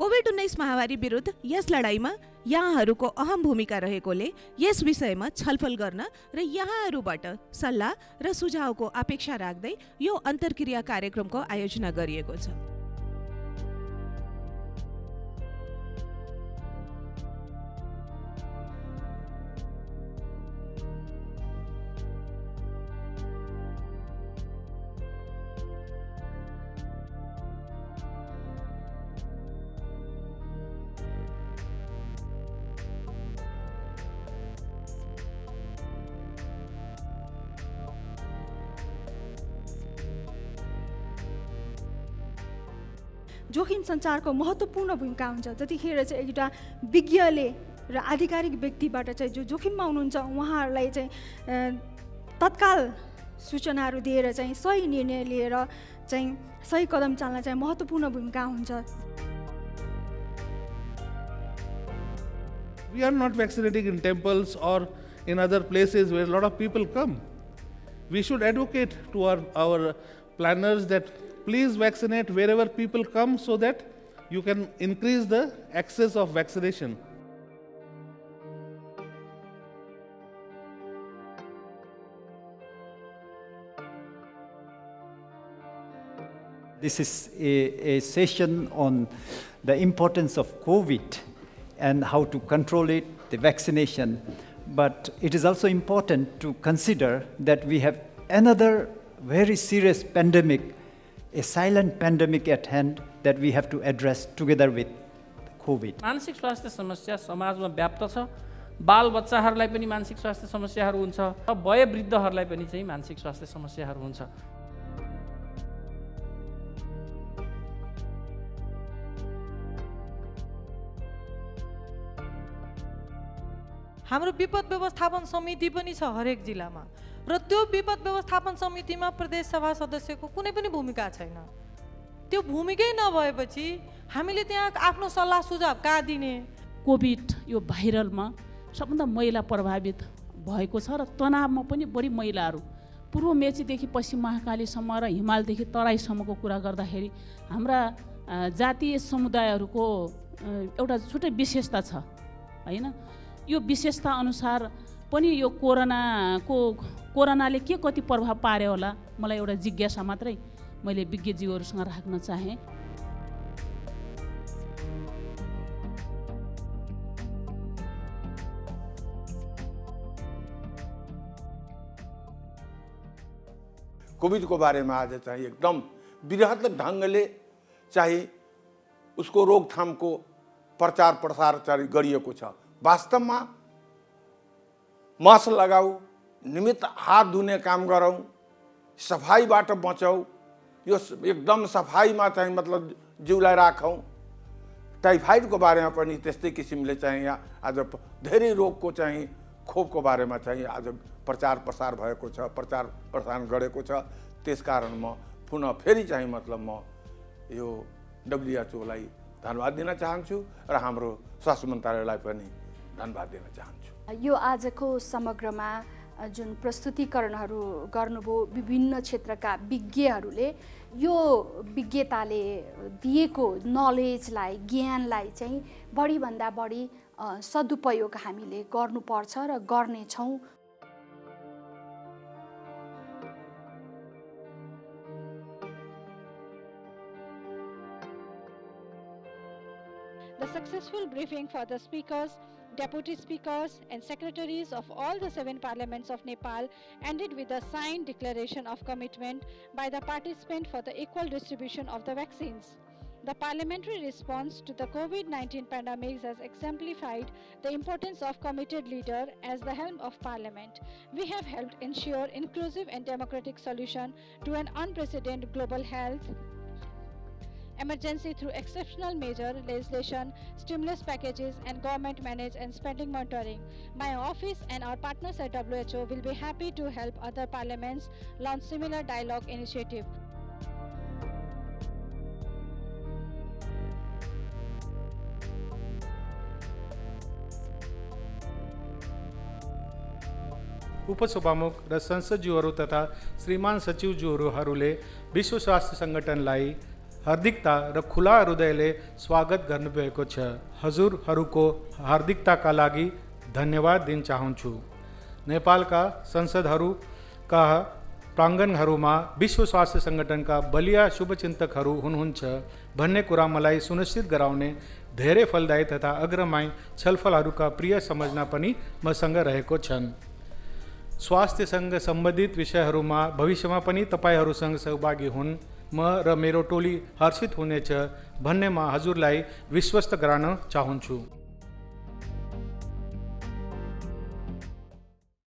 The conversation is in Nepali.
कोभिड-19 महामारी विरुद्ध यस लडाईँमा यहाँहरूको अहम भूमिका रहेकोले यस विषयमा छलफल गर्न र यहाँहरूबाट सल्लाह र सुझावको अपेक्षा राख्दै यो अन्तर्क्रिया कार्यक्रमको आयोजना गरिएको छ। जोखिम सञ्चारको महत्त्वपूर्ण भूमिका हुन्छ। जतिखेर चाहिँ एउटा विज्ञले र आधिकारिक व्यक्तिबाट चाहिँ जो जोखिममा हुनुहुन्छ उहाँहरूलाई चाहिँ तत्काल सूचनाहरू दिएर चाहिँ सही निर्णय लिएर चाहिँ सही कदम चाल्न चाहिँ महत्त्वपूर्ण भूमिका हुन्छ। We are not vaccinating in temples or in other places where a lot of people come. We should advocate to our planners that please vaccinate wherever people come so that you can increase the access of vaccination. This is a session on the importance of COVID and how to control it, the vaccination. But it is also important to consider that we have another very serious pandemic, a silent pandemic at hand that we have to address together with COVID. मानसिक स्वास्थ्य समस्या समाजमा व्याप्त छ। बाल बच्चाहरूलाई पनि मानसिक स्वास्थ्य समस्याहरू हुन्छ, वयोवृद्धहरूलाई पनि चाहिँ मानसिक स्वास्थ्य समस्याहरू हुन्छ। हाम्रो विपद व्यवस्थापन समिति पनि छ हरेक जिल्लामा र त्यो विपद व्यवस्थापन समितिमा प्रदेश सभा सदस्यको कुनै पनि भूमिका छैन। त्यो भूमिकै नभएपछि हामीले त्यहाँ आफ्नो सल्लाह सुझाव कहाँ दिने? कोभिड यो भाइरलमा सबभन्दा महिला प्रभावित भएको छ र तनावमा पनि बढी महिलाहरू पूर्व मेचीदेखि पश्चिम महाकालीसम्म र हिमालदेखि तराईसम्मको कुरा गर्दाखेरि हाम्रा जातीय समुदायहरूको एउटा छुट्टै विशेषता छ हैन। यो विशेषता अनुसार पनि यो कोरोनाले के कति प्रभाव पार्यो होला मलाई एउटा जिज्ञासा मात्रै मैले विज्ञज्यूहरूसँग राख्न चाहे। कोभिडको बारेमा आज चाहिँ एकदम वृहत ढङ्गले चाहिँ उसको रोकथामको प्रचार प्रसार गरिएको छ। वास्तवमा मास्क लगाऊ, नियमित हात धुने काम गरौँ, सफाइबाट बचौँ, यो एकदम सफाइमा चाहिँ मतलब जिउलाई राखौँ। टाइफाइडको बारेमा पनि त्यस्तै किसिमले चाहिँ यहाँ आज धेरै रोगको चाहिँ खोपको बारेमा चाहिँ आज प्रचार प्रसार भएको छ, प्रचार प्रसार गरेको छ। त्यसकारण म पुनः फेरि चाहिँ मतलब म यो WHO लाई धन्यवाद दिन चाहन्छु र हाम्रो स्वास्थ्य मन्त्रालयलाई पनि धन्यवाद दिन चाहन्छु। यो आजको समग्रमा जुन प्रस्तुतिकरणहरू गर्नुभयो विभिन्न क्षेत्रका विज्ञहरूले यो विज्ञताले दिएको नलेजलाई ज्ञानलाई चाहिँ बढीभन्दा बढी सदुपयोग हामीले गर्नुपर्छ र गर्नेछौँ। The successful briefing for the speakers, deputy speakers and secretaries of all the 7 parliaments of Nepal ended with a signed declaration of commitment by the participant for the equal distribution of the vaccines. The parliamentary response to the COVID-19 pandemic has exemplified the importance of committed leader as the helm of parliament. We have helped ensure inclusive and democratic solution to an unprecedented global health emergency through exceptional measure, legislation, stimulus packages, and government managed and spending monitoring. My office and our partners at WHO will be happy to help other parliaments launch similar dialogue initiative. उपसभामुख र संसदज्यूहरू तथा श्रीमान सचिवज्यूहरूले विश्व स्वास्थ्य सङ्गठनलाई हार्दिकता र खुला हृदयले स्वागत गर्नुभएको छ। हजुरहरूको हार्दिकताका लागि धन्यवाद दिन चाहन्छु। नेपालका संसदहरूका प्राङ्गणहरूमा विश्व स्वास्थ्य सङ्गठनका बलिया शुभचिन्तकहरू हुनुहुन्छ भन्ने कुरा मलाई सुनिश्चित गराउने धेरै फलदायी तथा अग्रमाई छलफलहरूका प्रिय समझना पनि मसँग रहेको छन्। स्वास्थ्यसँग सम्बन्धित विषयहरूमा भविष्यमा पनि तपाईहरूसँग सहभागी हुन् म र मेरो टोली हर्षित हुनेछ भन्ने म हजुरलाई विश्वस्त गराउन चाहन्छु।